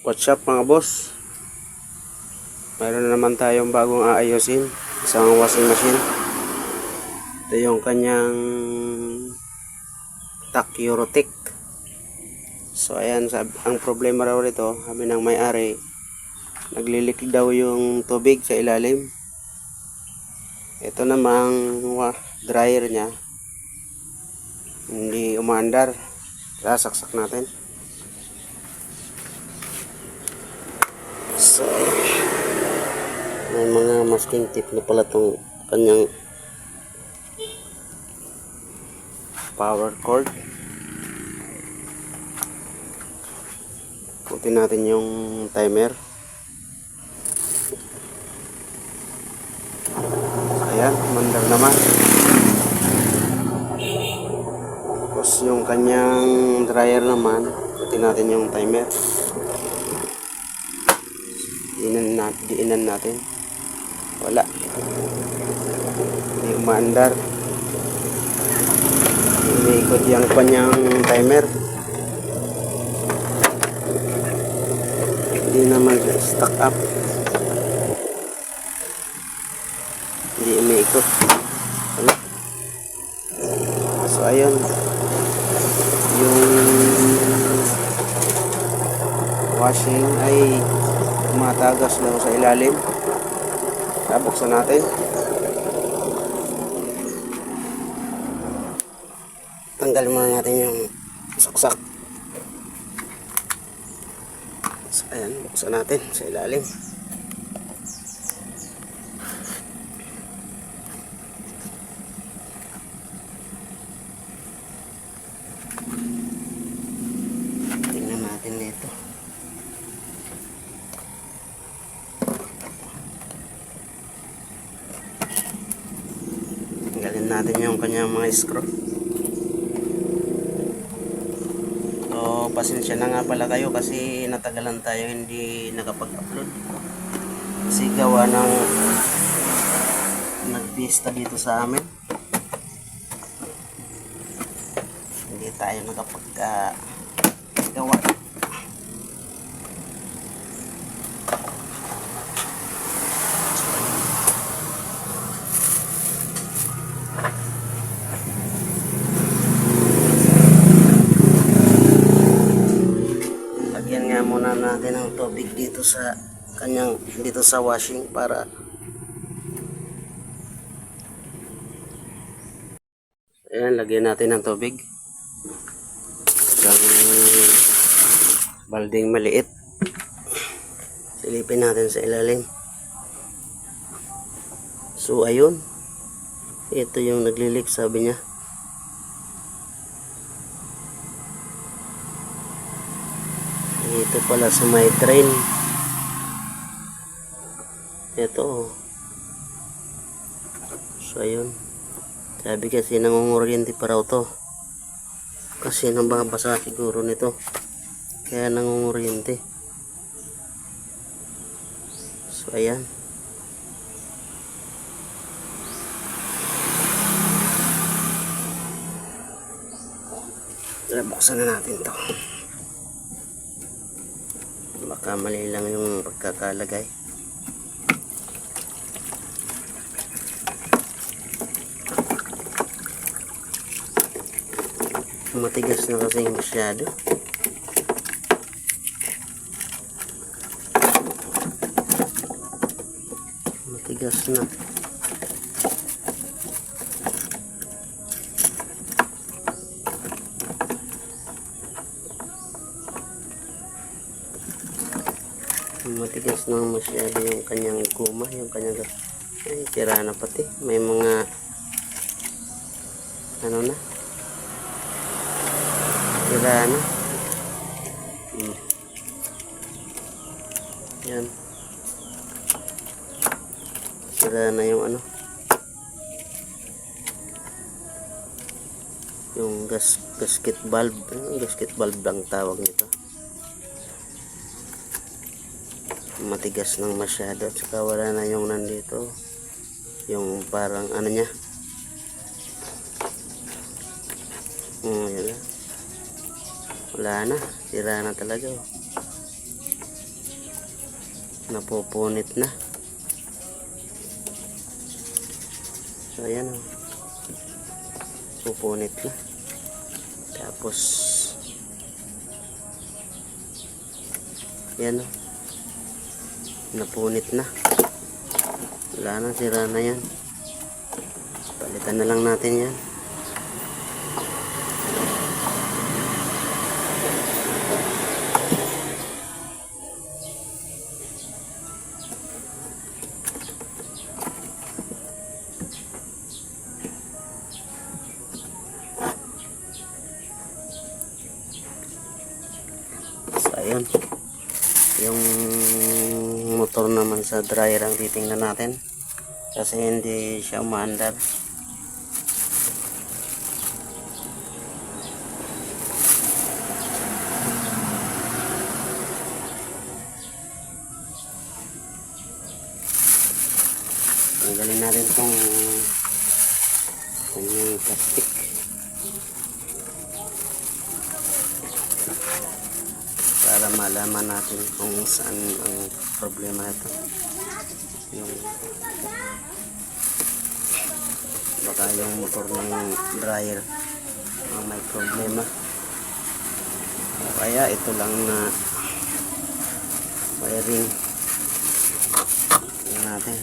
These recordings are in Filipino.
What's up mga boss? Mayroon na naman tayong bagong aayusin. Isang washing machine. Ito yung kanyang Tacurotec. So ayan, ang problema raw rito, kami ng may-ari, naglilik daw yung tubig sa ilalim. Ito namang dryer niya hindi umaandar. Sasaksak natin. So may mga masking tip na pala itong kanyang power cord. Putin natin yung timer. Ayan, mandar naman. Tapos yung kanyang dryer naman, putin natin yung timer. Diinan natin. Wala. Hindi umaandar. Umiikot yung kanyang timer. Hindi naman stuck up. Hindi umiikot. Wala. So ayun. Yung washing ay tumatagas lang sa ilalim. Buksan natin. Tanggalin muna natin yung saksak. So, ayan, buksan natin sa ilalim. Tingnan natin dito. Tanggalin natin yung kanyang mga screw. So, pasensya na nga pala kayo kasi natagalan tayo hindi nakapag-upload. Kasi gawa ng nagpista dito sa amin. Hindi tayo nakapag-gawa. Lagyan nga muna natin ng tubig dito sa dito sa washing para ayan, lagyan natin ng tubig. Isang balding maliit. Silipin natin sa ilalim. So ayun, ito yung naglilik, sabi niya. Ito pala sa may train. Ito. So ayun. Sabi kasi nangunguryente pa raw to. Kasi nababasa siguro nito. Kaya nangunguryente. So ayan. Buksan na natin to. Baka mali lang yung pagkakalagay. Matigas na kasi masyado. Matigas na. Matigas na masyado yung kanyang guma, yung kanyang ay, tira na pati. May mga ano na, tira na. Yan, tira na yung ano, yung gasket valve. Gasket valve lang tawag nito. Matigas ng masyado at saka wala na yung nandito, yung parang ano niya. Yun na. Wala na, sira na talaga. napupunit na. So ayan o, pupunit na. Tapos yan o, napunit na. Wala na, sira na yan. Palitan na lang natin yan. So ayun, yung motor naman sa dryer ang titingnan natin kasi hindi siya umaandar. Tanggalin natin itong plastic para malaman natin kung saan ang problema nito. Yung baka yung motor ng dryer ang may problema, o kaya ito lang na wiring natin.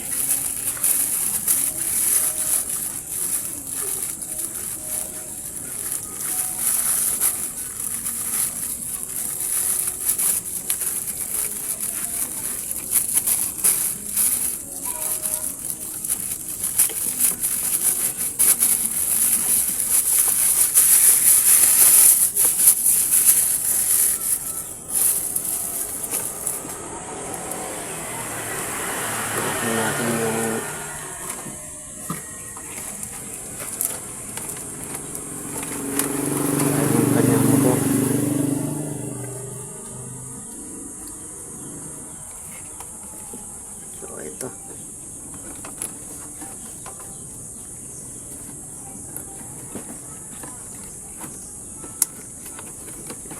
Natin yung kanyang motor. So ito,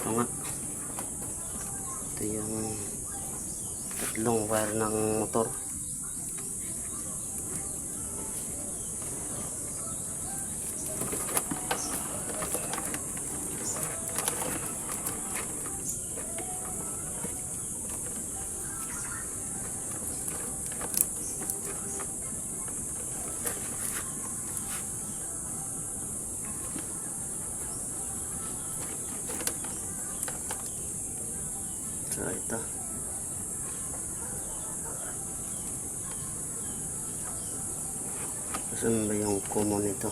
nga, ito yung tatlong wire ng motor. So ito, saan ba yung common nito?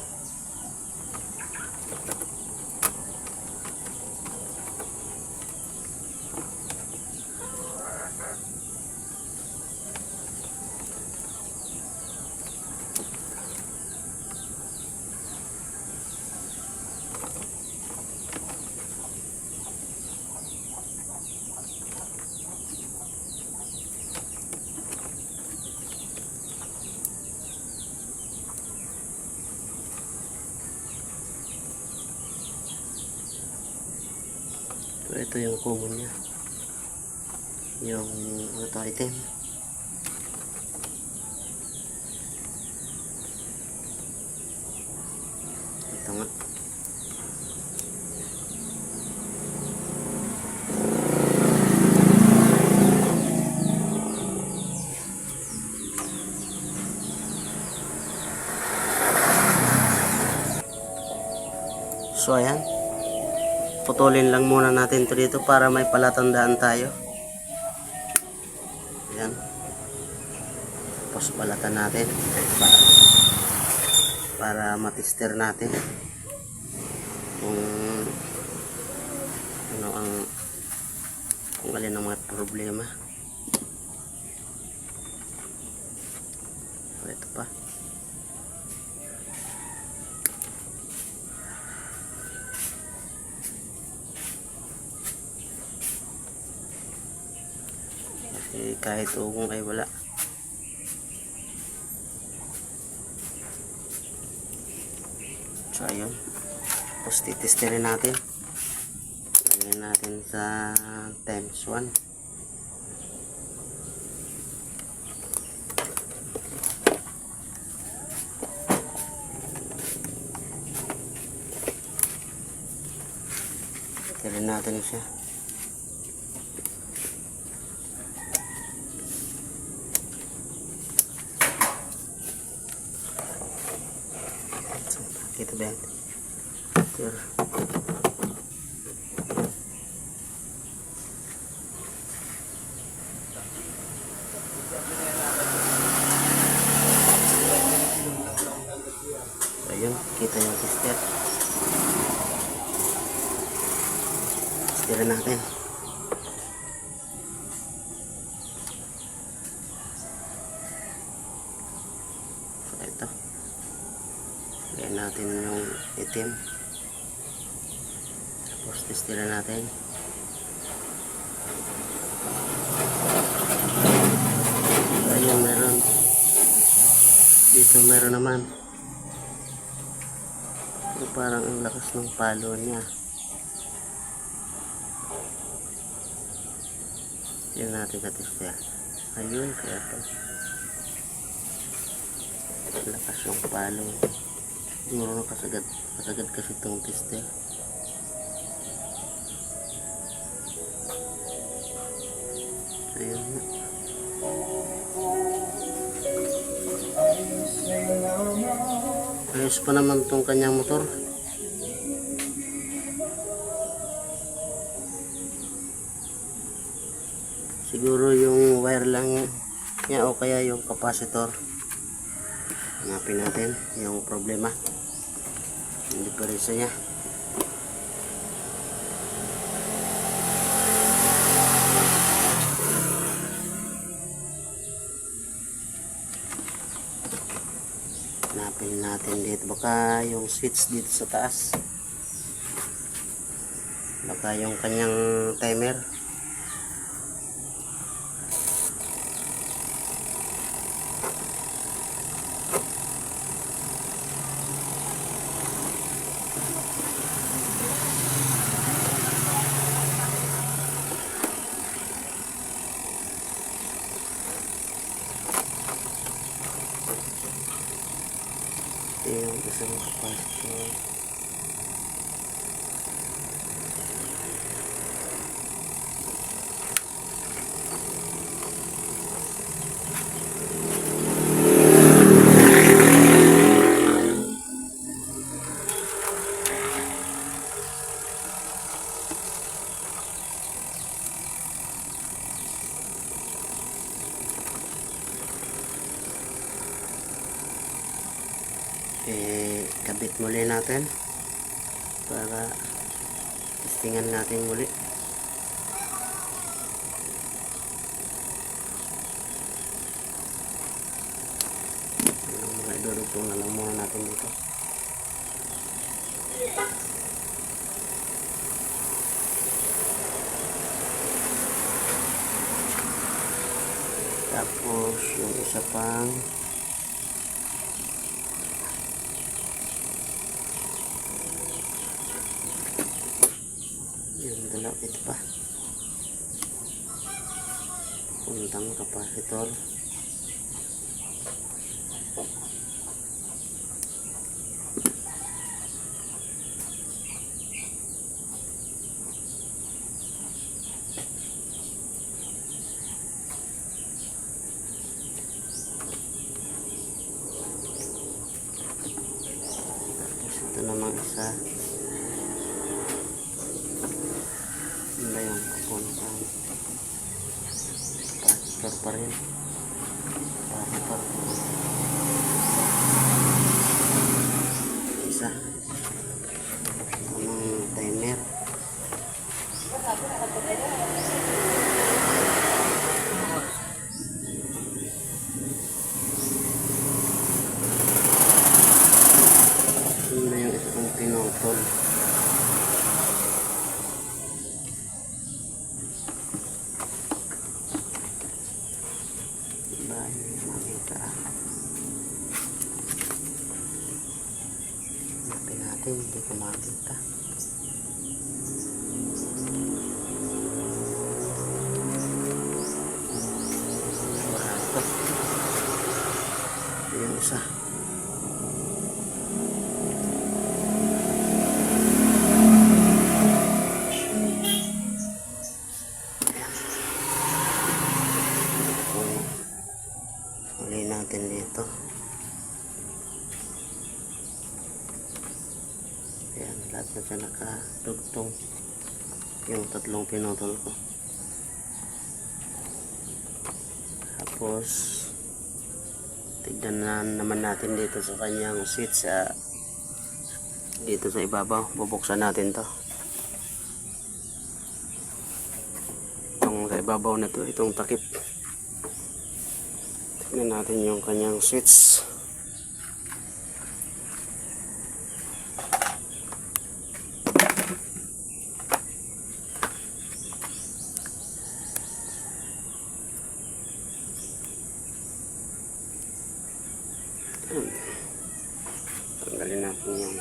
So ito yung common niya, yung auto item. Ito nga, so ayan, putulin lang muna natin ito dito para may palatandaan tayo. Ayan, tapos balatan natin para matester natin kung ano ang, kung alin ang mga problema. So ito pa, kahit ugong ay wala. So ayun, tapos titesterin natin, lagyan natin sa times 1. natin siya. Kita ba yan? Sure. Ayun, kita yung tester. Testerin natin. So, ito. Lagyan natin yung itim. Tapos testerin natin. Ayun, meron. Dito meron naman. So, parang ang lakas ng palo niya. Yan natin ka-tester. Ayun, kaya ito. Lakas yung palo. Siguro kasagad kasi itong tester. Ayun na. Ayos pa naman itong kanyang motor. Siguro yung wire lang niya o kaya yung capacitor. Hanapin natin yung problema. Yung diferensya niya. Hanapin natin dito. Baka yung switch dito sa taas. Baka yung kanyang timer. Yung isang capacitor. Kabit muli natin para testingan natin muli. Mga idudugtong na lang muna natin dito. Tapos yung isa pang yung dalawit pa puntang capacitor. Tapos ito namang isa. Ano yung pupuntang capacitor pa rin. Capacitor. Isa. Anong timer. Ano yung isang pinutol. Hindi ko makita. Barato. Yung isa. At siya nakadugtong yung tatlong pinutol ko. Tapos tignan na naman natin dito sa kanyang switch dito sa ibabaw. Bubuksan natin to. Itong sa ibabaw na to, itong takip. Tignan natin yung kanyang switch. Tanggalin natin yung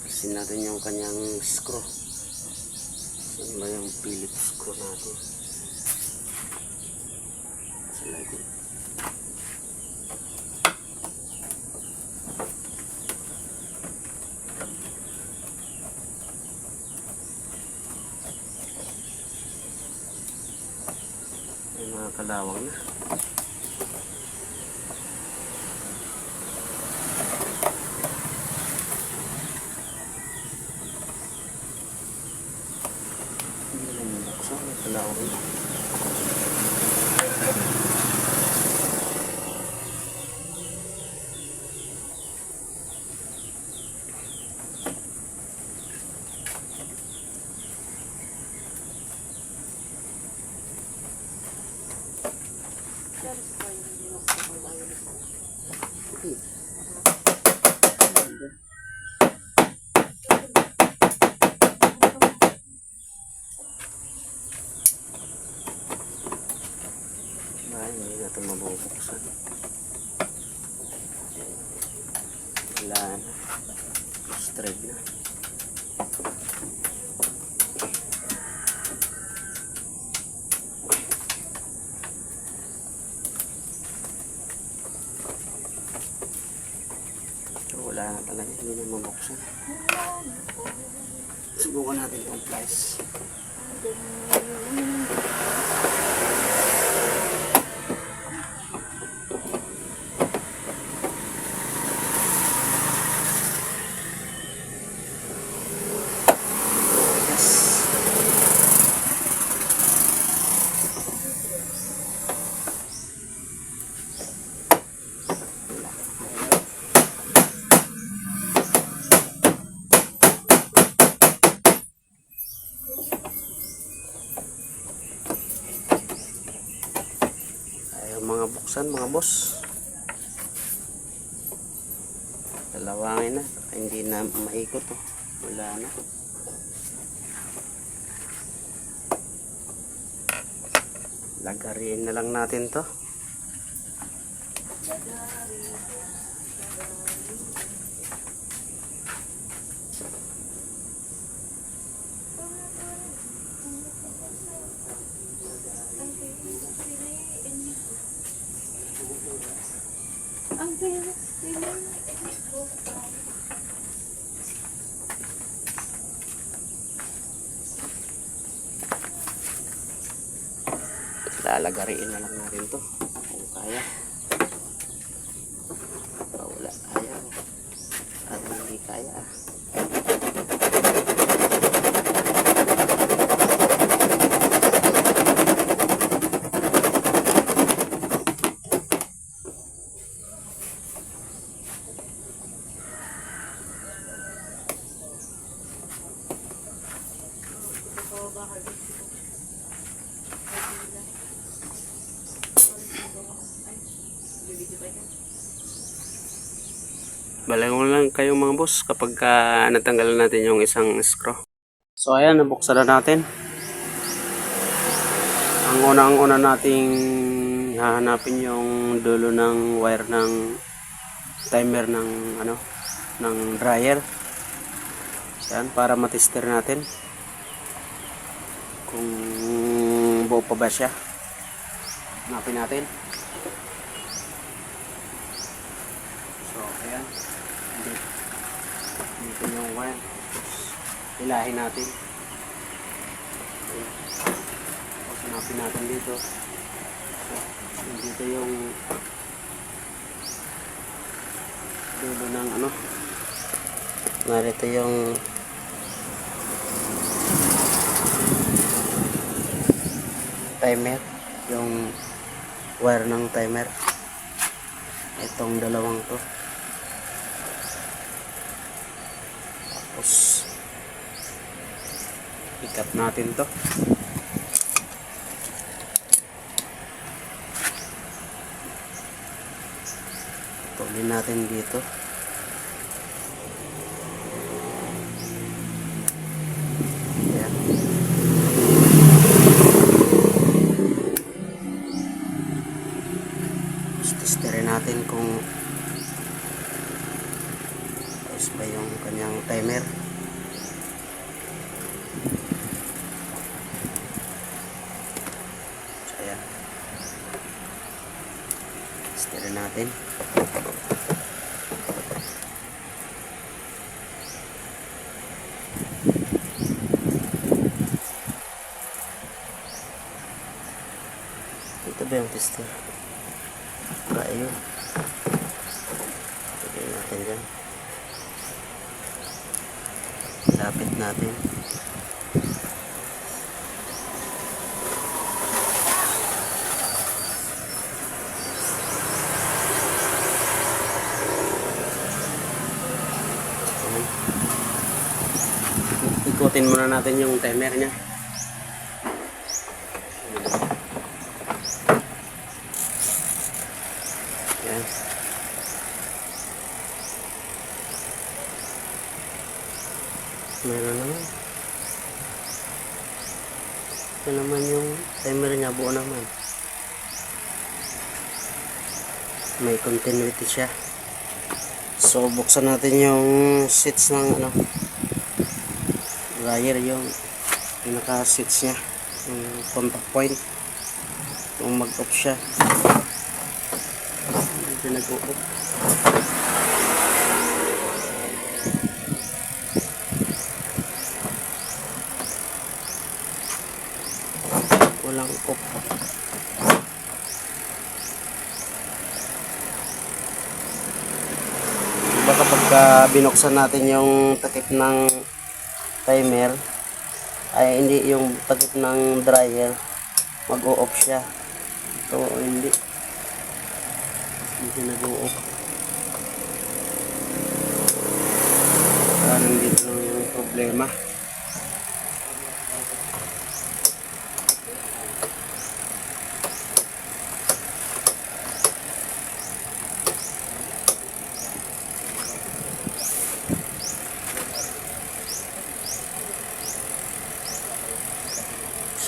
kasi natin yung kanyang screw. Saan ba yung Phillips screw natin? Sa lagi. Ay mga kalawang na. Hindi na ito mabubuksan. Wala na. Straight na. So, wala na talaga. Hindi na mabuksan. Subukan natin itong plies. Mga buksan mga boss, dalawangin na, hindi na maikot oh. Wala na, lagarin na lang natin to. Lalagariin na lang natin to kung kaya. Wala kaya at hindi kaya. Balangon lang kayo mga boss kapag natanggalan natin yung isang screw. So ayan, nabuksan na natin. Ang una nating hahanapin yung dulo ng wire ng timer ng ng dryer. Yan, para matester natin kung buo pa ba siya. Hanapin natin. So ayan, dito yung wire. Hilahin natin. Tapos hanapin natin dito. Dito yung dulo ng narito yung timer, yung wire ng timer. Itong dalawang to. Tapos ikat natin to. Tulin natin dito. Ayan. Testerin natin kung ayos ba yung kanyang timer. So ayan, testerin natin. Ito ba yung tester? Ayun. Lagyan natin dyan. Lapit natin. Ikutin muna natin yung timer nya. Yan. Meron naman. Ito naman yung timer nya, buo naman. May continuity siya. So buksan natin yung switch ng dryer, yung pinaka switch nya, yung contact point, yung mag off siya. Ito nag-o-off. Walang off. Diba kapag binuksan natin yung takip ng timer, ay hindi yung takip ng dryer, mag-o-off siya. Ito hindi nag-o-off. Parang dito lang yung problema.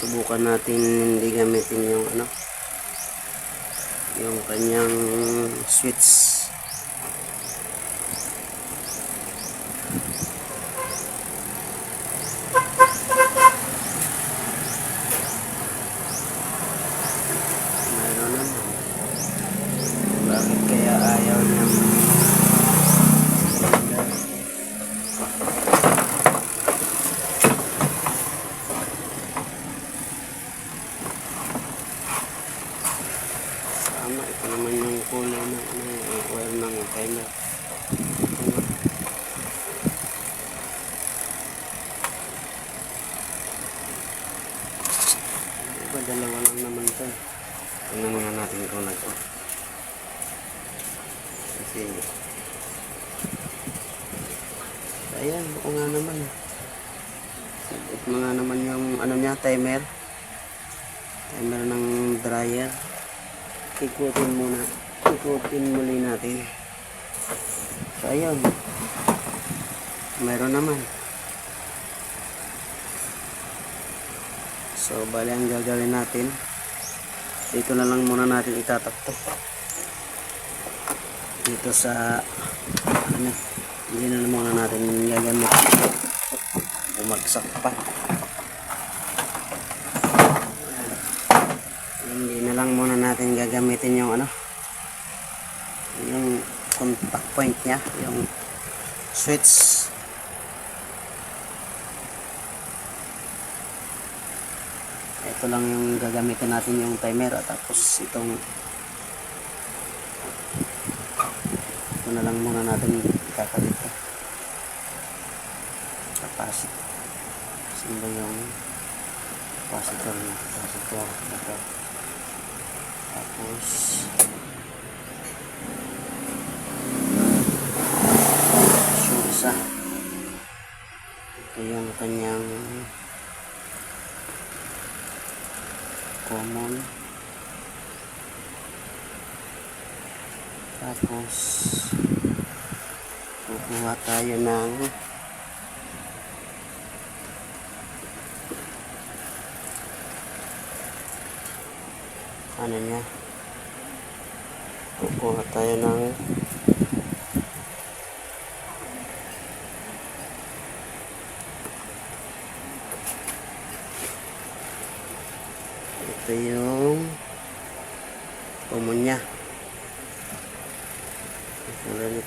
Subukan natin hindi gamitin yung yung kanyang switch. Mayroon naman. Bakit kaya ayaw niya? Ito naman yung kulay ng wire ng timer. Diba, dalawa lang naman ito. Tingnan nga natin kung nag-on. Kasi ayan, buo nga naman. Ito nga naman yung niya, timer ng dryer. Ikutin muli natin. So ayun, mayroon naman. So bali ang gagawin natin, dito na lang muna natin itatak to. Dito sa hindi na muna natin gagamit. Bumagsak pa. Hindi na lang muna natin gagamitin yung yung contact point nya, yung switch. Ito lang yung gagamitin natin, yung timer, at tapos ito na lang muna natin ikakabit ito. Capacitor. Saan ba yung capacitor ito. Tapos yung isa, ito yung kanyang common. Tapos kukuha tayo ng ano niya, kukuha tayo ng ito yung common niya.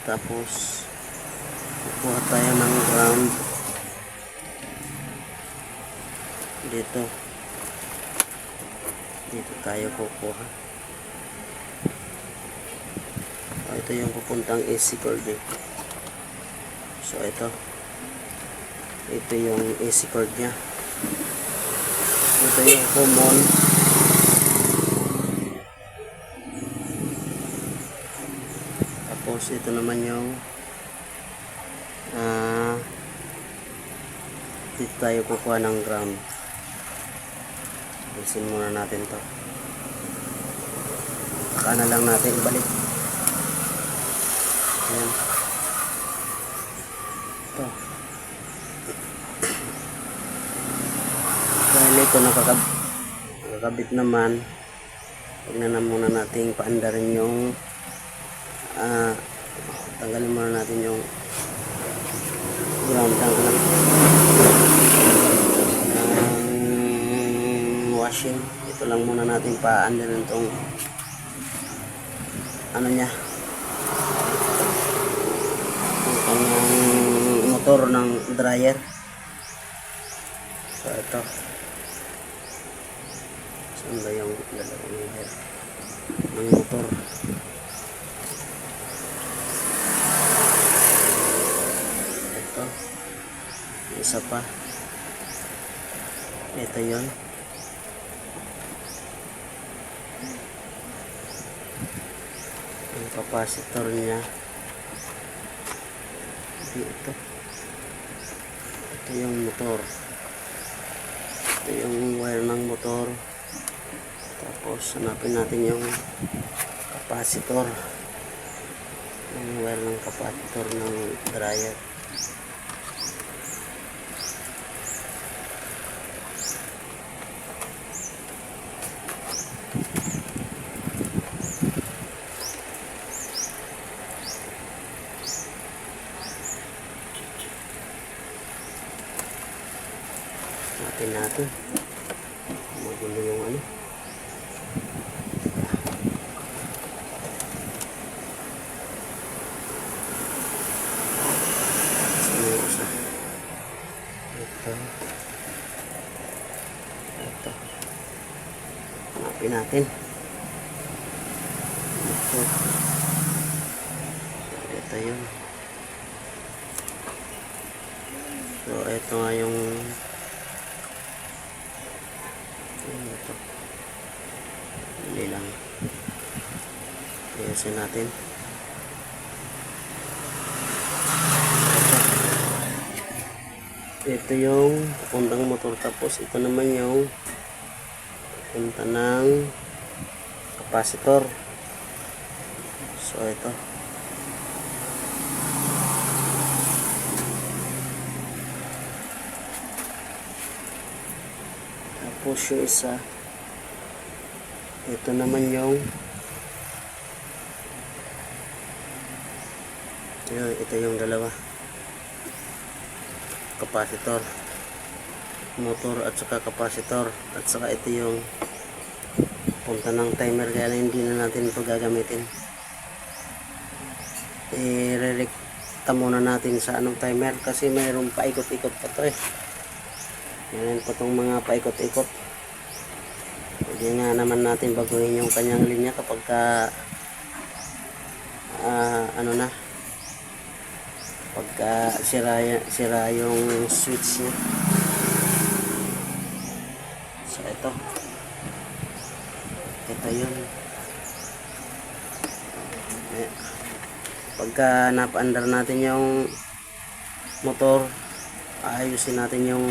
Tapos kukuha tayo ng ground dito tayo kukuha. Ito yung pupuntang AC cord eh. So ito yung AC cord nya. Ito yung common. Tapos ito naman yung dito tayo kukuha ng ground. Alisin muna natin to. Saka na lang natin ibalik. Ayan. Ito. Dahil ito nakakabit naman, huwag na muna natin paandarin yung tanggalin muna natin yung ground tank ng washing. Ito lang muna natin paandarin itong ano niya, ang kanyang motor ng dryer. So ito, saan ba yung dalawang head ng motor? Ito, isa pa, ito yun. Yung capacitor niya ito yung motor, ito yung wire ng motor. Tapos hanapin natin yung capacitor, yung wire ng capacitor ng dryer. Natin magulo yung ano. Ito hanapin natin ito yun. So ito nga yung ito, hindi lang ayusin natin. Ito yung pupuntang motor, tapos ito naman yung punta ng capacitor. So ito, tapos yung isa, ito naman yung ito yung dalawa, capacitor, motor at saka capacitor, at saka ito yung punta ng timer, kaya hindi na natin ito gagamitin. I-rerekta muna natin sa anong timer kasi mayroong paikot-ikot pa to eh. Meron pa itong mga paikot-ikot. Pwede nga naman natin baguhin yung kanyang linya kapag ano na, pagka sira yung switch niya. So Ito yun. Pagka napaandar natin yung motor, ayusin natin yung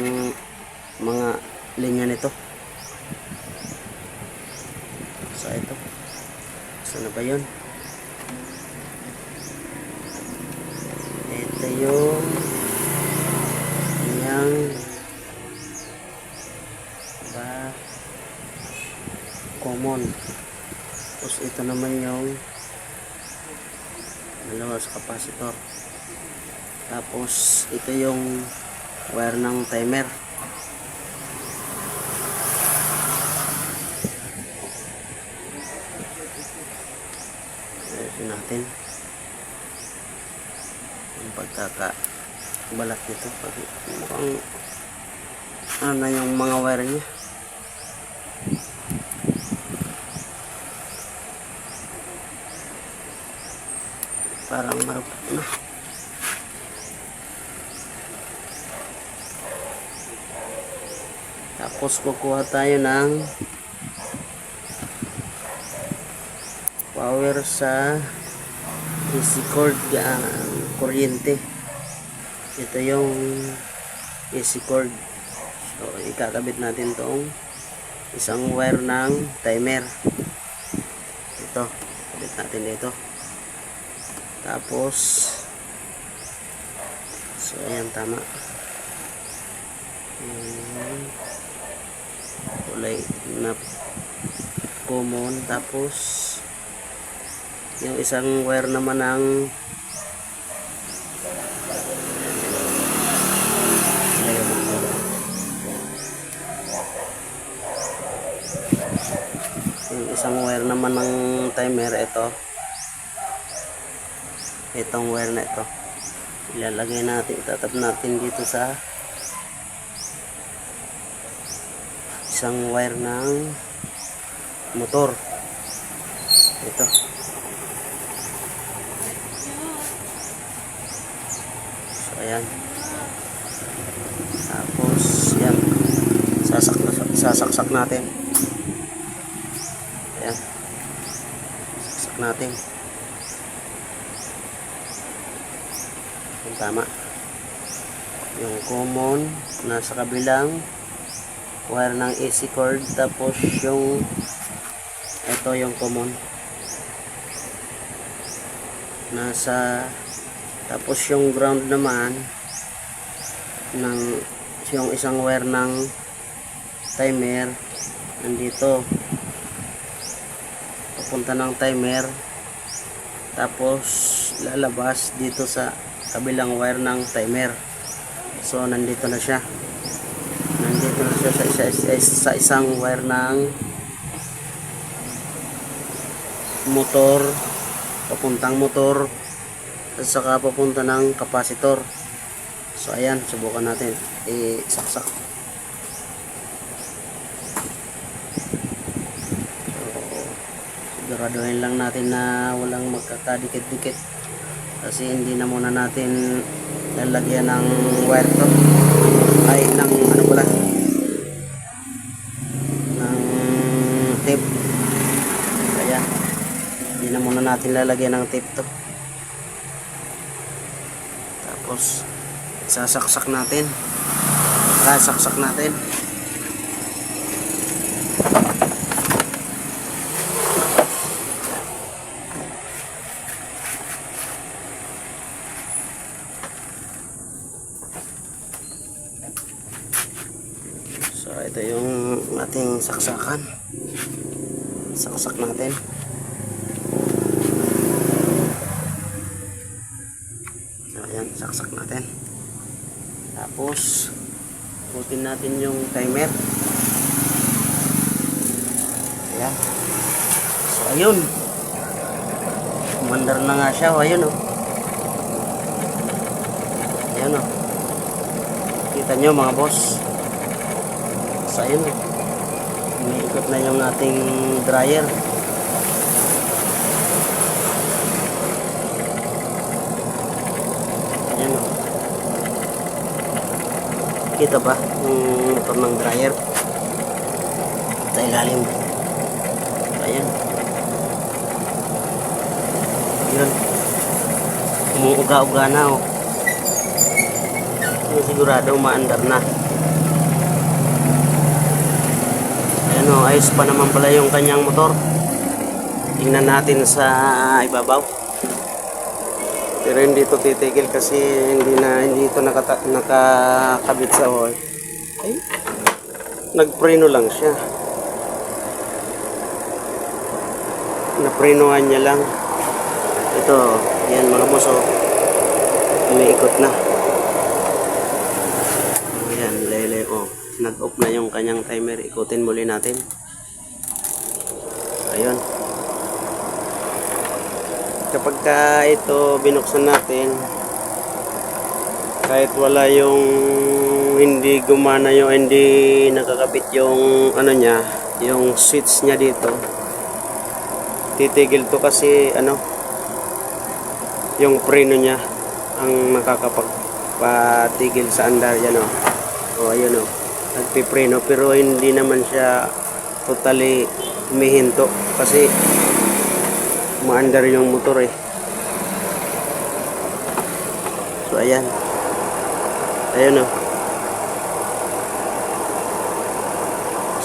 mga linya nito. So ito, saan na ba yun? Ito yung yang ba common. Tapos ito naman yung dalawa sa capacitor. Tapos ito yung wire ng timer. Ayusin natin ang pagkakabalat nito. Mukhang ano na yung mga wire niya. Parang marupok na. Tapos kukuha tayo ng power sa AC cord, kuryente. Ito yung AC cord. So ikakabit natin tong isang wire ng timer. Ito, kabit natin dito. Tapos so ayan, tama. Kulay na common. Tapos yung isang wire naman ng timer. Itong wire na ito ilalagay natin, itatap natin dito sa isang wire ng motor. Ito, so ayan. Tapos yan, sasaksak natin. Ayan, saksak natin. Yung tama, yung common nasa kabilang wire ng AC cord. Tapos yung ito yung common nasa, tapos yung ground naman ng yung isang wire ng timer nandito papunta ng timer. Tapos lalabas dito sa kabilang wire ng timer. So nandito na siya sa isang wire ng motor, papuntang motor at saka papunta ng capacitor. So ayan, subukan natin isaksak. Siguraduhin lang natin na walang magkakadikit-dikit, kasi hindi na muna natin lalagyan ng wire to, ay ng ano pala, ng tape. Kaya hindi na muna natin lalagyan ng tape to. Tapos sasaksak natin, sasaksak natin. So ito yung ating saksakan. Saksak natin. So ayan, saksak natin. Tapos putin natin yung timer. Ayan. So ayun, umandar na nga siya. Ayun oh. Ayan oh. Kita nyo mga boss. So ayun, umiikot na yung ating dryer. Ayan o, kita ba yung motor ng dryer sa ilalim? Ayan. Yun. Umuuga-uga na oh. Yung sigurado maandar na. Ayan oh, ayos pa naman pala yung kanyang motor. Tingnan natin sa ibabaw. Pero hindi ito titigil kasi hindi ito nakakabit sa oil. Ay, nagpreno lang siya. Naprenohan niya lang. Ito, yan mga boss oh. Umiikot na. Ayan, lele oh. Nag-off na yung kanyang timer. Ikutin muli natin. Ayun. Kapag ka ito binuksan natin, kahit wala yung hindi gumana yung hindi nakakabit yung ano niya, yung switch niya dito, titigil to kasi ano, yung preno niya ang nakakapagpatigil sa andar yan o. O ayun o, nagpipreno pero hindi naman siya totally humihinto kasi maandar yung motor eh. So ayan. Ayun o.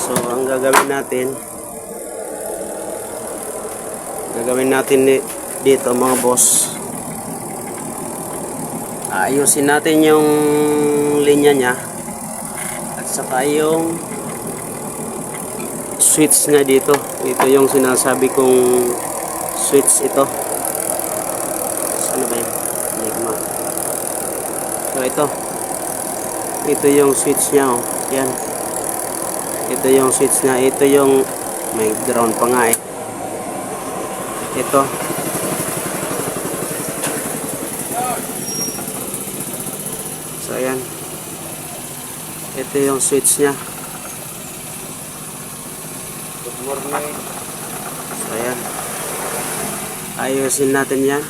So ang gagawin natin dito mga boss, ayusin natin yung linya niya at saka yung switch niya dito. Ito yung sinasabi kong switch ito. Ano ba yun? So ito yung switch niya oh. Yan. Ito yung switch niya. Ito yung may ground pa nga eh. Ito. So ayan. Ito yung switch niya. Good morning. So ayan. Ayusin natin yan.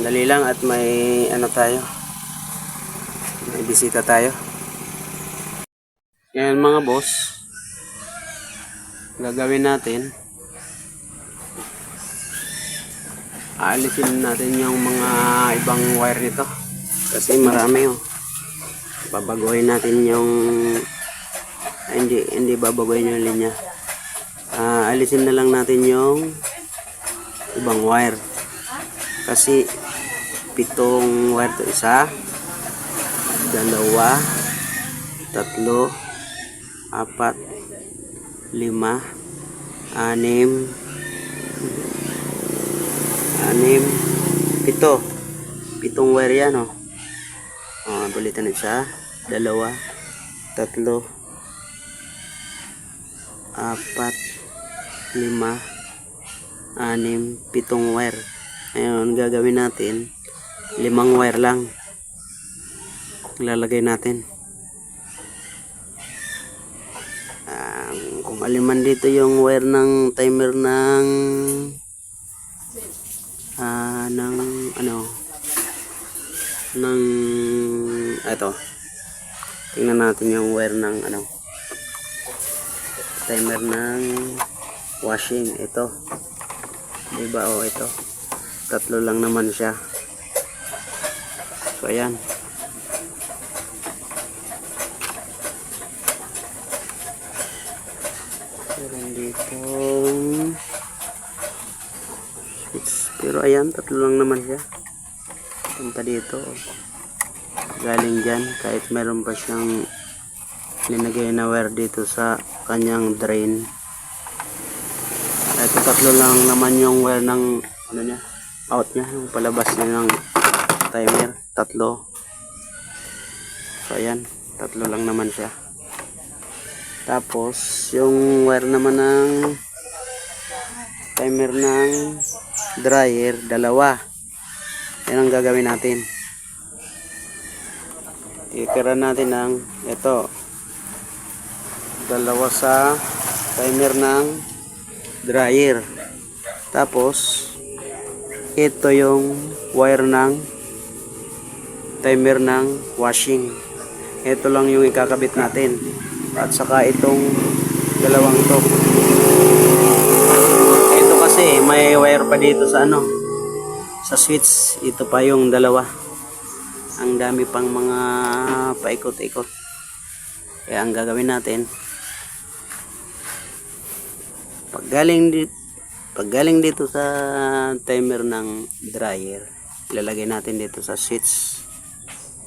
Dali lang at may ano tayo. May bisita tayo. Yan mga boss. Gagawin natin. Aalisin natin yung mga ibang wire nito. Kasi marami oh. Babaguhin natin yung hindi babaguhin yung linya. Alisin na lang natin yung ibang wire kasi 7 wire to. 1, 2, 3, 4, 5, 6, 7, 7 wire yan oh. Balitan na siya. 2, 3, 4, 5, 5, 6, 7 wire. Ayun, gagawin natin 5 wire lang ilalagay natin. Kung aliman dito yung wire ng timer ng ito, tingnan natin yung wire ng timer ng washing. Ito diba oh, ito 3 lang naman siya. So ayan. Meron dito switch, pero ayan 3 lang naman siya. Punta dito galing dyan, kahit meron pa siyang linagay na wire dito sa kanyang drain. Ito 3 lang naman yung wire ng niya, out niya, yung palabas niya ng timer. 3. So ayan, 3 lang naman siya. Tapos yung wire naman ng timer ng dryer 2. Yan ang gagawin natin. Itira natin ng ito 2 sa timer ng dryer. Tapos ito yung wire ng timer ng washing. Ito lang yung ikakabit natin. At saka itong dalawang to. Ito kasi may wire pa dito sa ano, sa switch. Ito pa yung dalawa. Ang dami pang mga paikot-ikot. Kaya ang gagawin natin, pag galing dito sa timer ng dryer, ilalagay natin dito sa switch.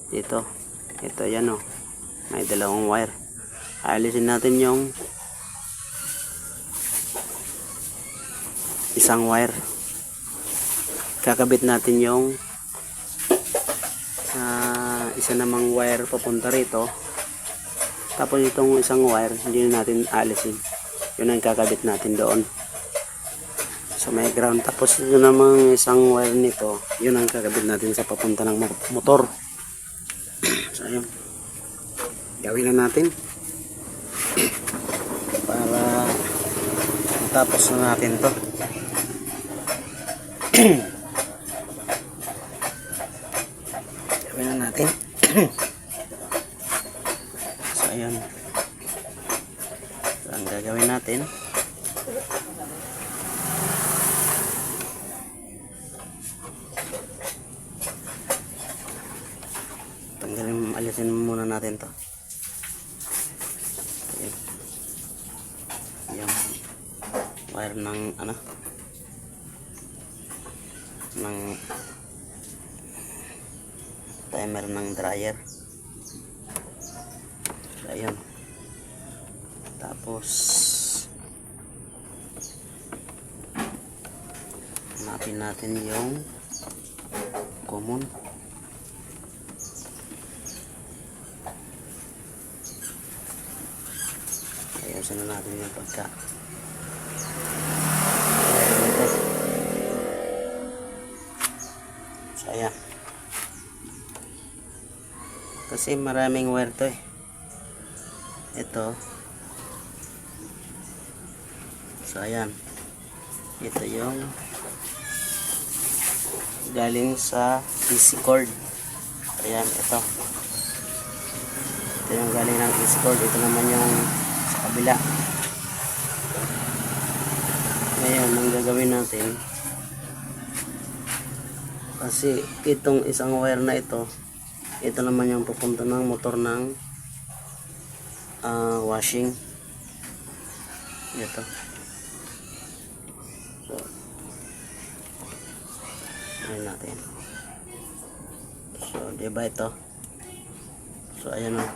Dito. Ito yan o. May dalawang wire. Alisin natin yung isang wire. Kakabit natin yung isa namang wire papunta rito. Tapos itong isang wire, hindi na natin alisin. Yun ang kakabit natin doon sa may ground. Tapos yun namang isang wire nito, yun ang kakabit natin sa papunta ng motor. So ayun, gawin na natin para matapos na natin to. Gawin na natin. So ayun, so, ang gagawin natin, alisin muna natin to. Ayan. Yung wire ng ano, ng timer ng dryer. Ayan. Tapos hanapin natin yung common. Ayusin na natin yung pagka. So ayan. Kasi maraming wire to eh. Ito. So ayan. Ito yung galing sa DC cord. Ayan, ito. Ito yung galing ng DC cord. Ito naman yung sa kabila. Ngayon, ang gagawin natin, kasi itong isang wire na ito naman yung pupunta ng motor ng washing. Ito. So, ayun natin. So, diba ito? So, ayan o.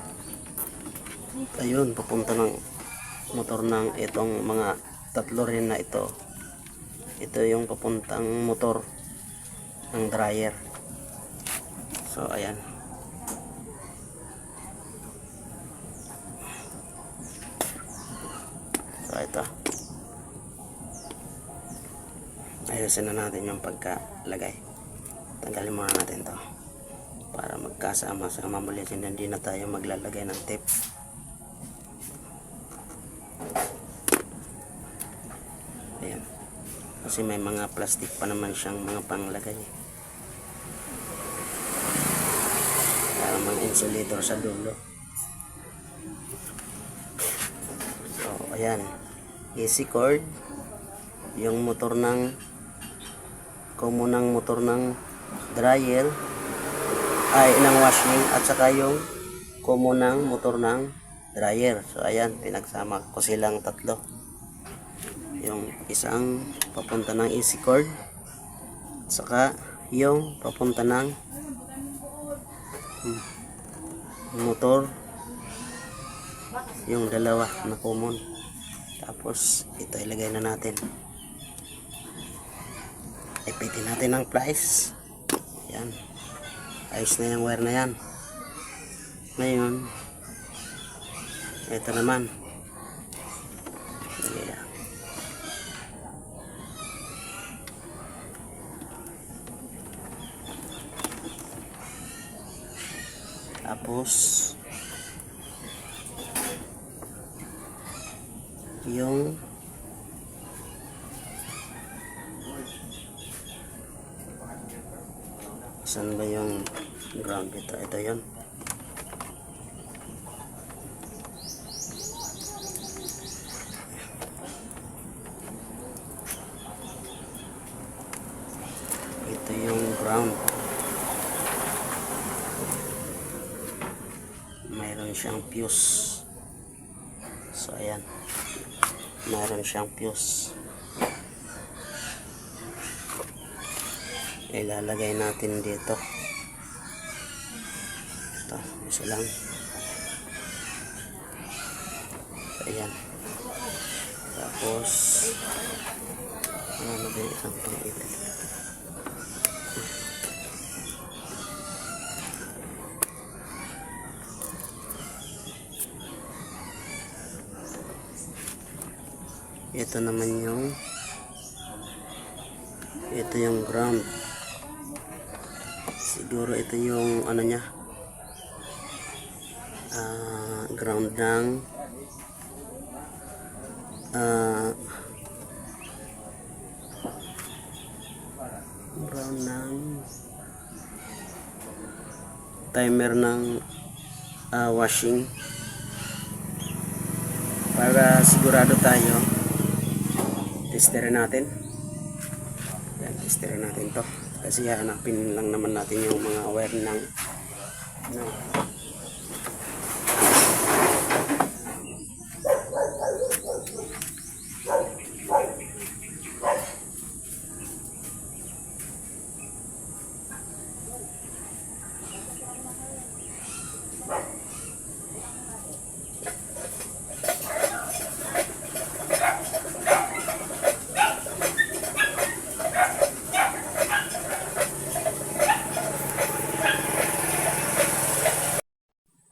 Ayun, papunta ng motor ng itong mga tatlo rin na ito. Ito yung papuntang motor ng dryer. So, ayan. So, ito. Ayusin na natin yung pagkalagay. Tanggalin muna natin to para magkasama-sama muli, hindi na tayo maglalagay ng tape. Ayan. Kasi may mga plastic pa naman siyang mga panglagay para mag-insulator sa dulo. So ayan, AC cord, yung motor ng komunang motor ng dryer ay ng washing, at saka yung komunang motor ng dryer. So ayan, pinagsama ko silang tatlo. Yung isang papunta ng AC cord, saka yung papunta ng motor, yung dalawa na common. Tapos ito ilagay na natin, ipitin natin ng plies. Yan, ayos na yung wire na yan. Ngayon ito naman, tapos yung saan ba yung ground dito? Ito yun. ground. Mayroon siyang fuse. So ayan, mayroon siyang fuse. Ilalagay natin dito. Ito, isa lang. Ayan. Tapos ano ba yung isang pang-ibig? Ito naman yung ground. Siguro ito yung ano niya, ground ng timer ng washing. Para sigurado tayo, testerin natin. Yan, testerin natin to. Kasi hanapin lang naman natin yung mga wire ng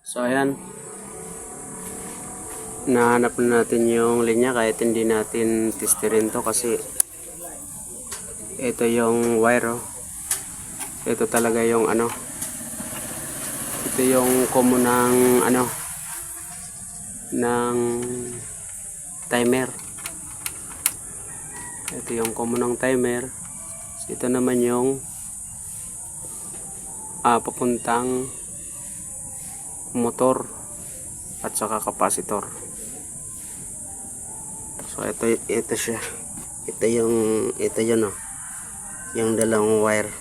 So ayan, nahanap na natin yung linya kahit hindi natin testerin to kasi ito yung wire, oh. Ito talaga yung ano, ito yung common ng ano, ng timer. Ito yung common ng timer. Ito naman yung papuntang motor at saka kapasitor. So ito siya. Ito yun, oh. Yung dalawang wire.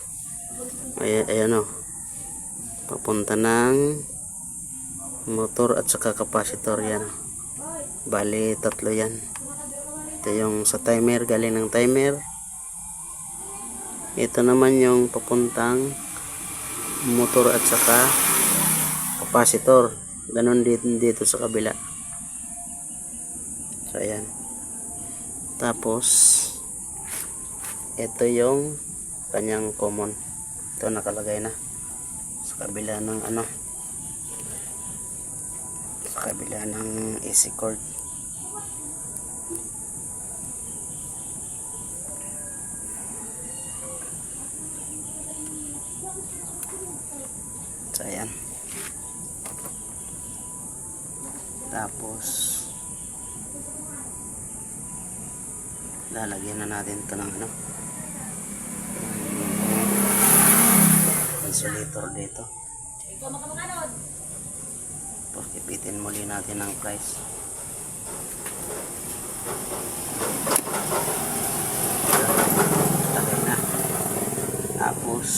Ayan, oh. Papunta ng motor at saka kapasitor yan. Bali tatlo yan. Ito yung sa timer, galing ng timer. Ito naman yung papuntang motor at saka kapasitor. Ganon dito sa kabila. So ayan. Tapos ito yung kanyang common. Ito nakalagay na sa kabila ng ano, sa kabila ng AC cord. So ayan. Tapos lalagyan na natin ito ng ano, insulator dito. Tapos ipitin muli natin ang price. Lagay na. Tapos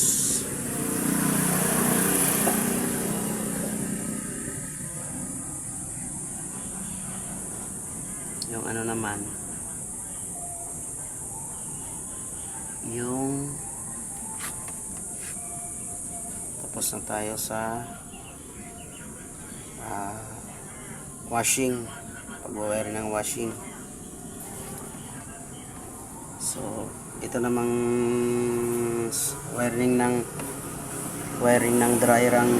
yung ano naman, yung tapos na tayo sa washing, pag-wire ng washing. So ito namang wiring ng dryer ang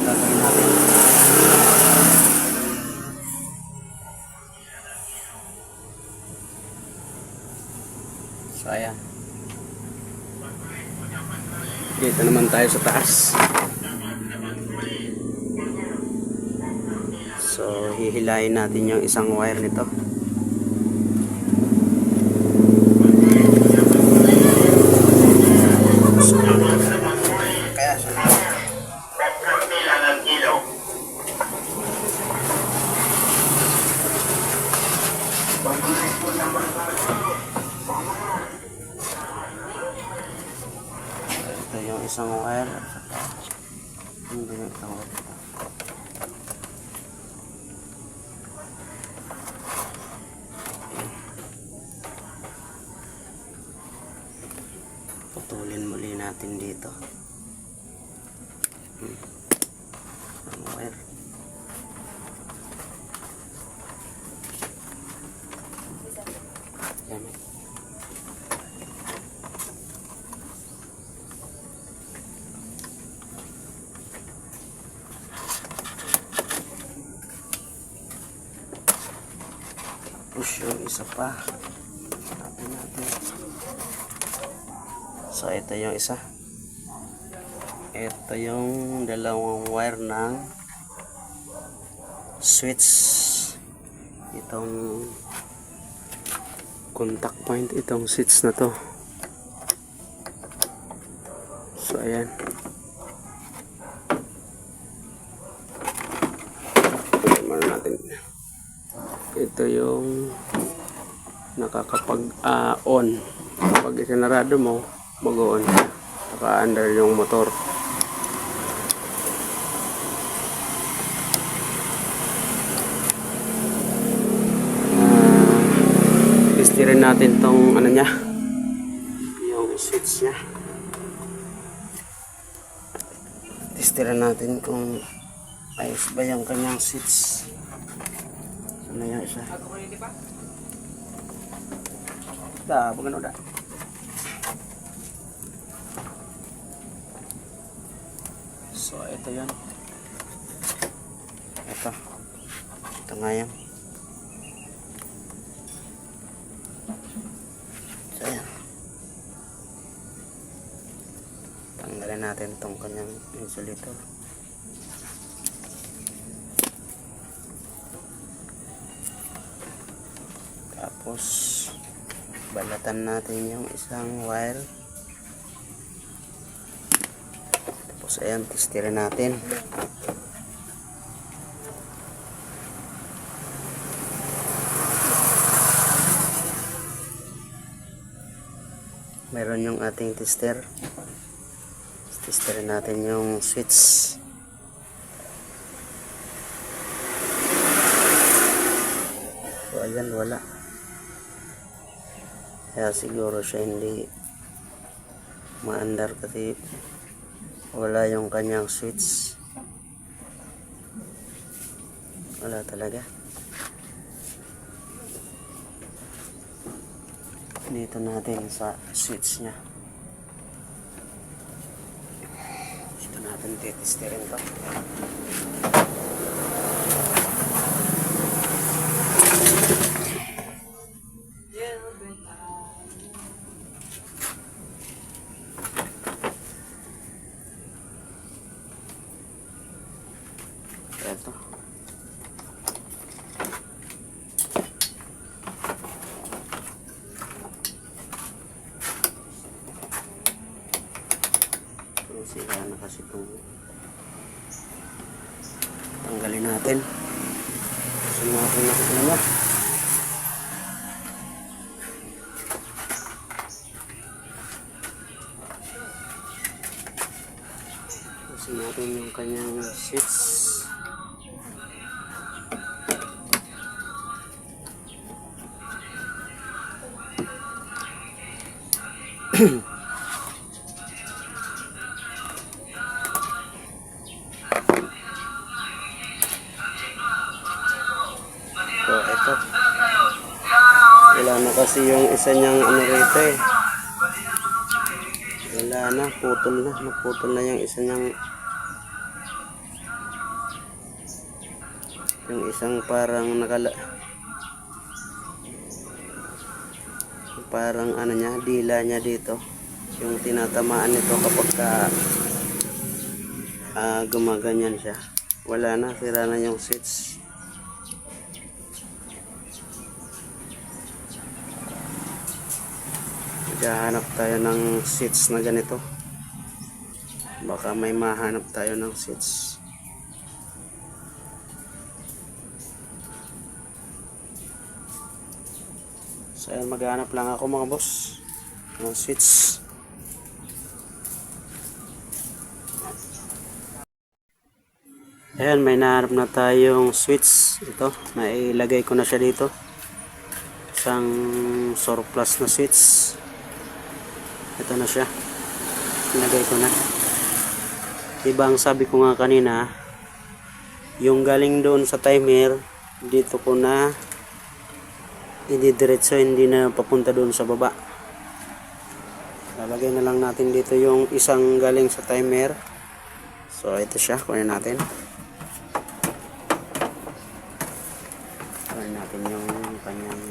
gagawin natin. So ayan, dito naman tayo sa taas. So hihilahin natin yung isang wire nito. Kaya isang wire at saka hindi na isang wire. Putulin muli natin dito ang wire. Yan. Push yung isa pa. Hanapin natin. So ito yung isa. Ito yung dalawang wire ng switch. Itong contact point, itong switch na to. So ayan. Natin. Ito yung nakakapag-on. Kapag isinarado mo, mag-on. Naka-under yung motor. Testirin natin tong ano niya, yung switch niya. Testirin natin kung ayos ba yung kanyang switch. Ano yan siya? Da, bagano da. So ito yan. Ito nga yan. So yan. Tanggalin natin itong kanyang insulator. Tapos balatan natin yung isang wire. Tapos ayan, testirin natin. Meron yung ating tester. Testerin natin yung switch. So ayan, wala. Kaya siguro siya hindi maandar kasi wala yung kanyang switch. Wala talaga. Dito natin sa switch nya. Dito natin titesterin to. Ito. Sira na kasi itong tanggalin natin. Sumakin na ito na. Sumakin yung kanyang switch. So ito, wala na kasi yung isa niyang ano rito eh. Wala na, naputol na yung isa niyang, yung isang parang parang ano niya, dila niya dito, yung tinatamaan nito kapag gumaganyan siya. Wala na, sira na yung switch. Maghahanap tayo ng switch na ganito. Baka may mahanap tayo ng switch. So ayan, maghahanap lang ako mga boss ng switch. Ayan, may nahanap na tayong switch. Ito, nailagay ko na siya dito. Isang surplus na switch. Ito na siya. Nilagay ko na. Diba ang sabi ko nga kanina, yung galing doon sa timer, dito ko na ididiretso, hindi na papunta doon sa baba. Lalagay na lang natin dito yung isang galing sa timer. So ito siya, kunin natin. Kunin natin yung kanyang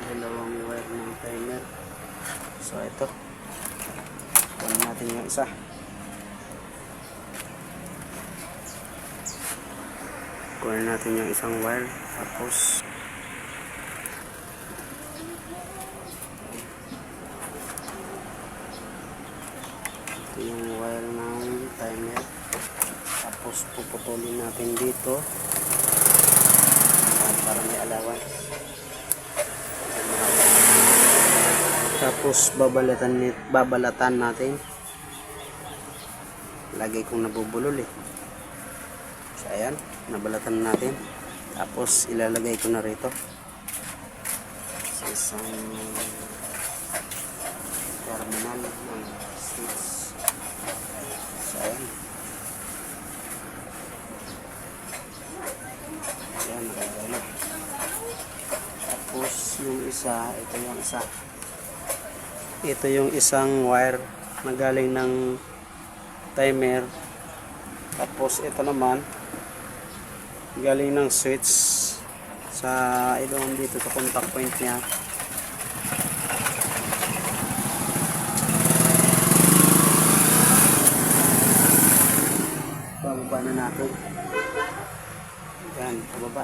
dalawang wire ng timer. So ito, kunin natin yung isa. Kunin natin yung isang wire, tapos ito yung wire ng timer, tapos puputulin natin dito para may alawan. Tapos babalatan natin. Lagi kong nabubulol eh. So ayan, nabalatan natin. Tapos ilalagay ko na rito sa isang terminal ng switch. So ayan. Ayan, nakalagay na. Tapos yung isa, ito yung isa. Ito yung isang wire na galing ng timer. Tapos ito naman galing ng switch sa ilong dito sa contact point niya. Pababa na natin. Ayan, pababa.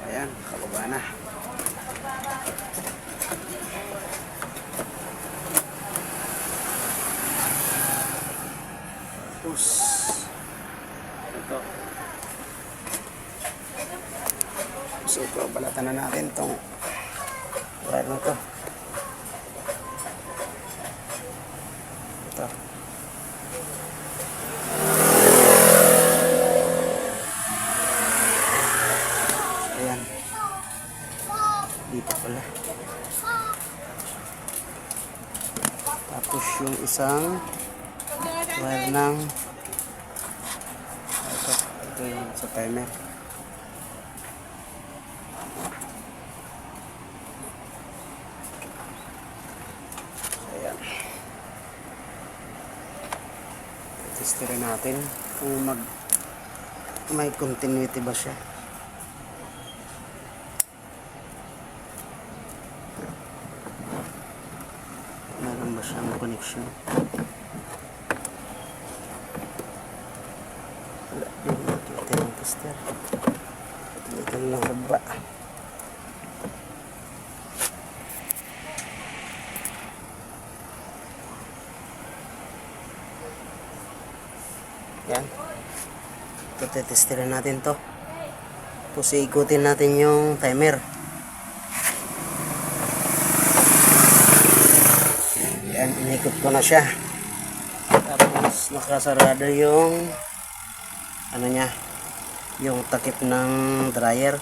Ayan, pababa na. Tapos ito. So ito, balatan na natin itong wire na ito. Ito. Ayan. Dito pala. Tapos yung isang wire ng ito yung sa timer. Ayan. Testerin natin kung may continuity ba siya. Meron ba siyang connection? Wala din nakita ng tester. Ito lang ba? Yan. Ito, testirin natin to. Tapos ikutin natin yung timer. Yan, inikot ko na siya. Tapos nakasarado yung ano niya, yung takip ng dryer.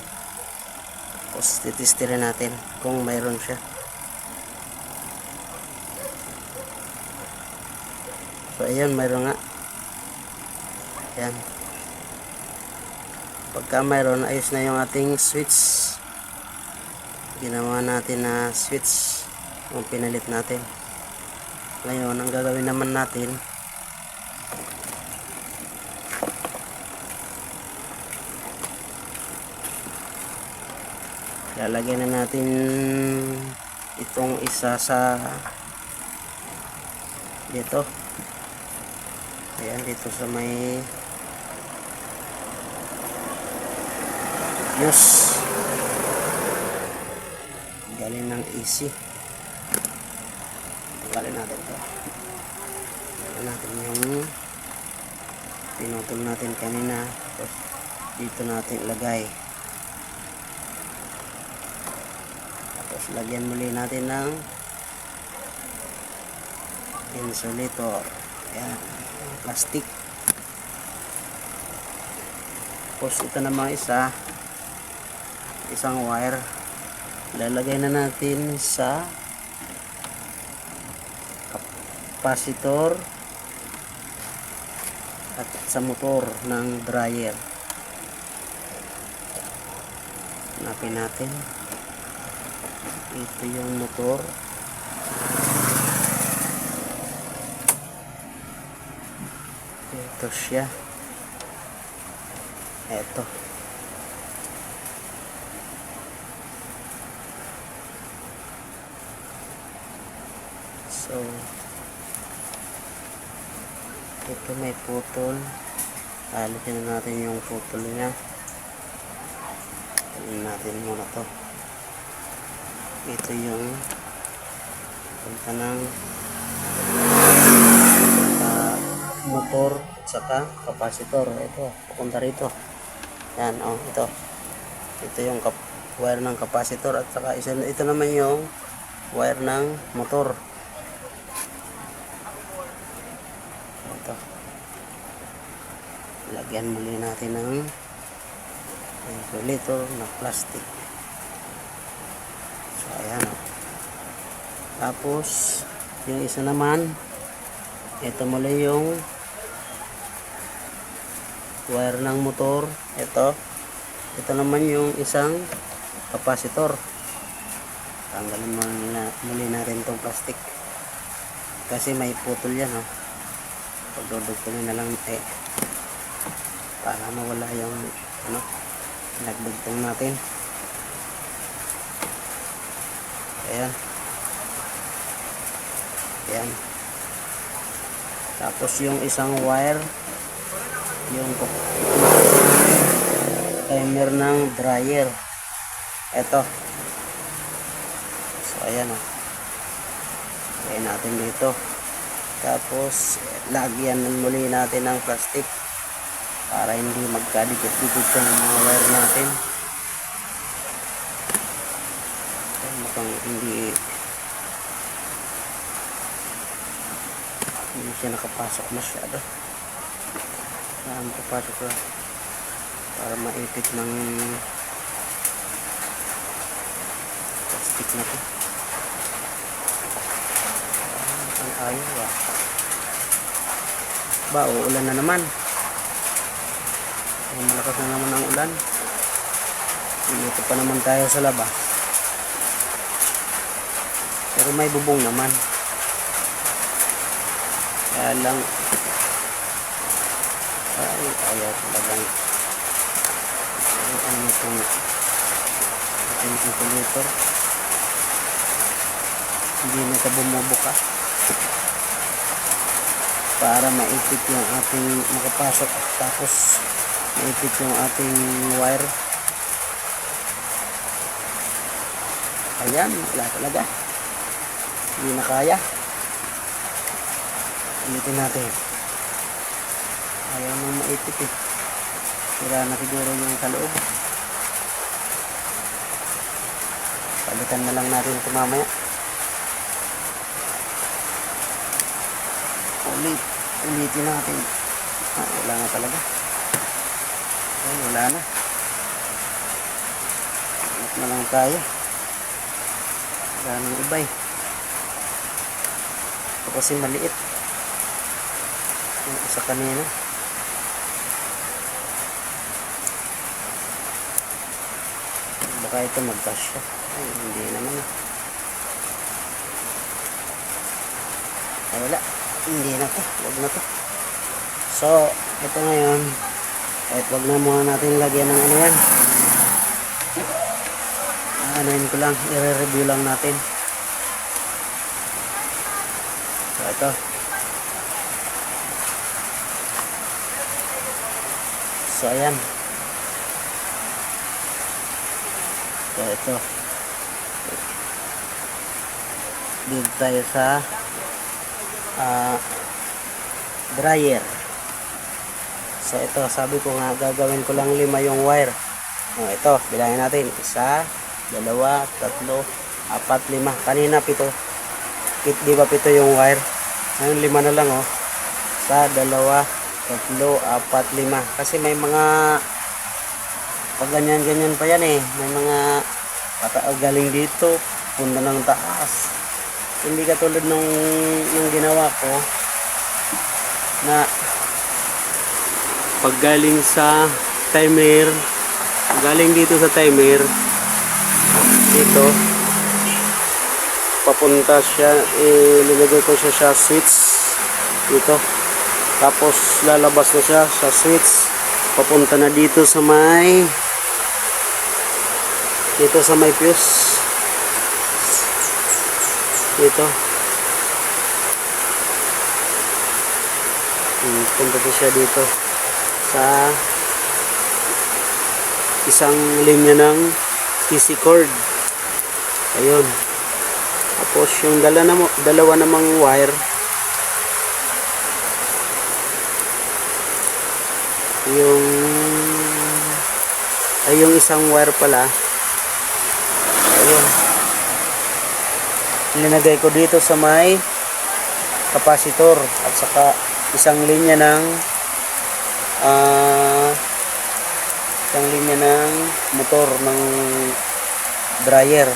Tapos titestirin natin kung mayroon siya. So ayan, mayroon nga. Yan. Pagka mayroon, ayos na yung ating switch. Ginawa natin na switch yung pinalit natin. Ngayon, ang gagawin naman natin, lalagyan na natin itong isa sa dito. Ayan, dito sa may fuse galing ng AC. tanggalin natin to. Tanggalin natin yung pinutol natin kanina. Tapos dito natin ilagay. Tapos lagyan muli natin ng insulator. Ayan, plastic. Tapos ito naman isang wire. Lalagay na natin sa capacitor at sa motor ng dryer. Hanapin natin. Ito yung motor. Ito siya. Ito. So, ito may putol. Alisin na natin yung putol niya. Alisin natin muna to. Ito yung punta ng motor at saka capacitor. Ito, pupunta rito. Yan, oh, ito. Ito yung wire ng capacitor at saka ito naman yung wire ng motor. Ito. Lagyan muli natin ng insulator na plastic. So, ayan, oh. Tapos, yung isa naman, ito muli yung wire ng motor. Ito naman yung isang capacitor. Tanggalin muli natin itong plastic kasi may putol yan, oh. Pagdudugtungin na lang para mawala yung nagdugtong natin. Ayan. Ayan. Tapos yung isang wire, yung timer ng dryer. Ito. So ayan, oh. Lagyan natin dito. Tapos lagyan muli natin ng plastic para hindi magkadikit-dikit yung mga wire natin. Mukhang hindi siya nakapasok masyado. Saan papasok lang para maipit ng plastic na to. Ang ayaw, ba, uulan na naman. Malakas na naman ang ulan. Dito pa naman tayo sa labas. Pero may bubong naman. Kaya lang ayaw talagang ano itong ating insulator. Hindi na ito bumubuka para maipit yung ating makapasok, tapos maipit yung ating wire. Ayan, wala talaga, hindi na kaya. Ulitin natin. Ayaw nang maipit eh. Sira na siguro yung kaloob. Palitan na lang natin ito mamaya. Ulitin natin. Wala na talaga. Ay, wala na. Ulit na lang tayo. Wala nang iba eh. Ito kasi maliit. Yung isa kanina. Baka ito magkasya. Ay, hindi naman. Ay, wala. Hindi na to. Huwag na to. So, ito ngayon. Kahit wag na muna natin lagyan ng ano yan. Anuhin ko lang. I-review lang natin. So, ito. So, ayan. So, ito. Dito tayo sa ah, dryer. So ito, sabi ko nga gagawin ko lang 5 yung wire. Ito, bilangin natin. 1, 2, 3, 4, 5. Kanina 7. Di ba 7 yung wire? Ngayon 5 na lang 1, 2, 3, 4, 5. Kasi may mga pag ganyan pa yan may mga galing dito punta ng taas, hindi katulad nung ginawa ko na pag galing sa timer, galing dito sa timer dito papunta siya, nilagay ko siya sa switch dito, tapos lalabas na siya sa switch papunta na dito sa may fuse dito. Punta na siya dito sa isang linya ng PC cord. Ayun. Tapos yung dalawa namang wire yung isang wire pala, ayun, linagay ko dito sa may capacitor at saka isang linya ng motor ng dryer.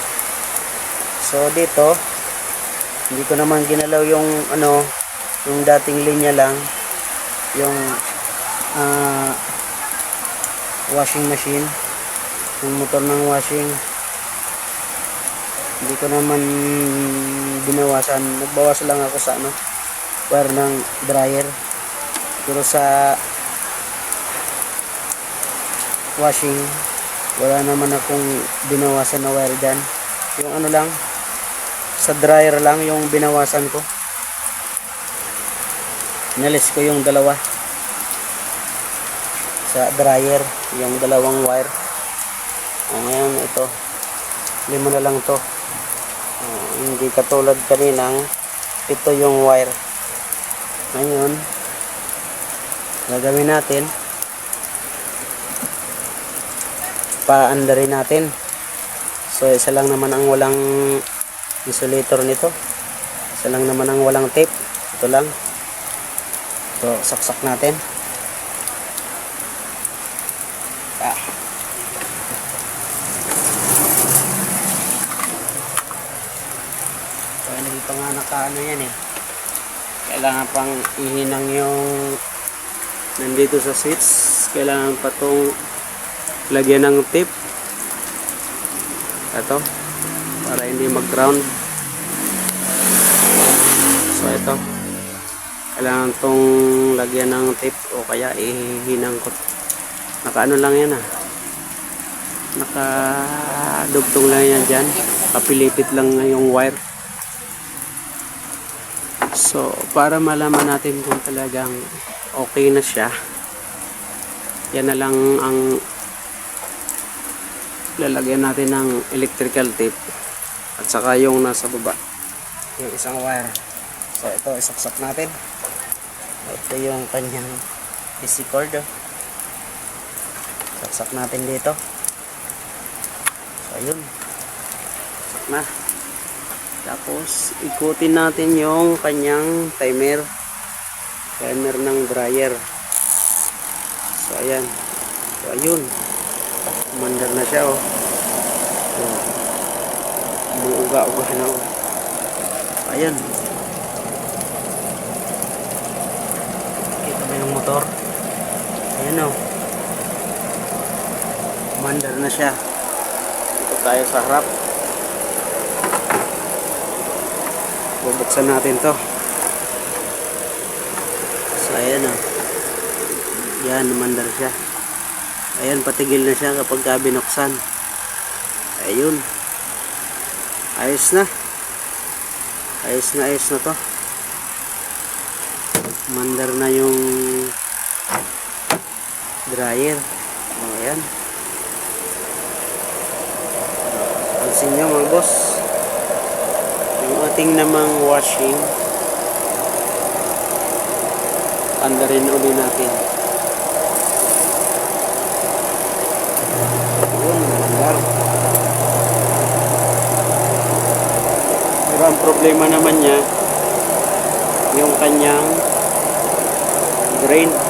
So dito hindi ko naman ginalaw yung yung dating linya lang, yung washing machine, yung motor ng washing, hindi ko naman binawasan. Nagbawas lang ako sa wire ng dryer, pero sa washing wala naman akong binawasan na wire dyan. Yung lang sa dryer lang yung binawasan ko, nalis ko yung dalawa sa dryer, yung dalawang wire. Ngayon ito 5 na lang to. Hindi katulad kaninang 7 yung wire. Ngayon gagawin natin, paandarin natin. So isa lang naman ang walang insulator nito, isa lang naman ang walang tape, ito lang. So saksak natin. So hindi pa nga nakaano yan kailangan pang ihinang yung nandito sa switch, kailangan pa tong lagyan ng tape ito para hindi mag ground. So ito kailangan tong lagyan ng tape o kaya ihinang ko. Nakaano lang yan nakadugtong lang yan dyan, kapilipit lang yung wire. So para malaman natin kung talagang okay na siya, yan na lang ang lalagyan natin ng electrical tape at saka yung nasa baba, yung isang wire. So ito isaksak natin. Ito yung kanyang PC cord. Saksak natin dito. So ayun, saksak na. Tapos ikutin natin yung kanyang timer ng dryer. So ayan. So ayun, umandar na siya umuuga-uga na Ayan, kita mo yung motor. Ayan umandar na siya. Ito tayo sa harap. Bubuksan natin to. So ayan yan, umandar siya. Ayan, patigil na siya kapag binuksan. Ayun, ayos na to. Umandar na yung dryer. Ayan, pansin nyo mga boss, yung ating namang washing Andarin uli natin. Yun, andar. Pero ang problema naman niya, yung kanyang drain.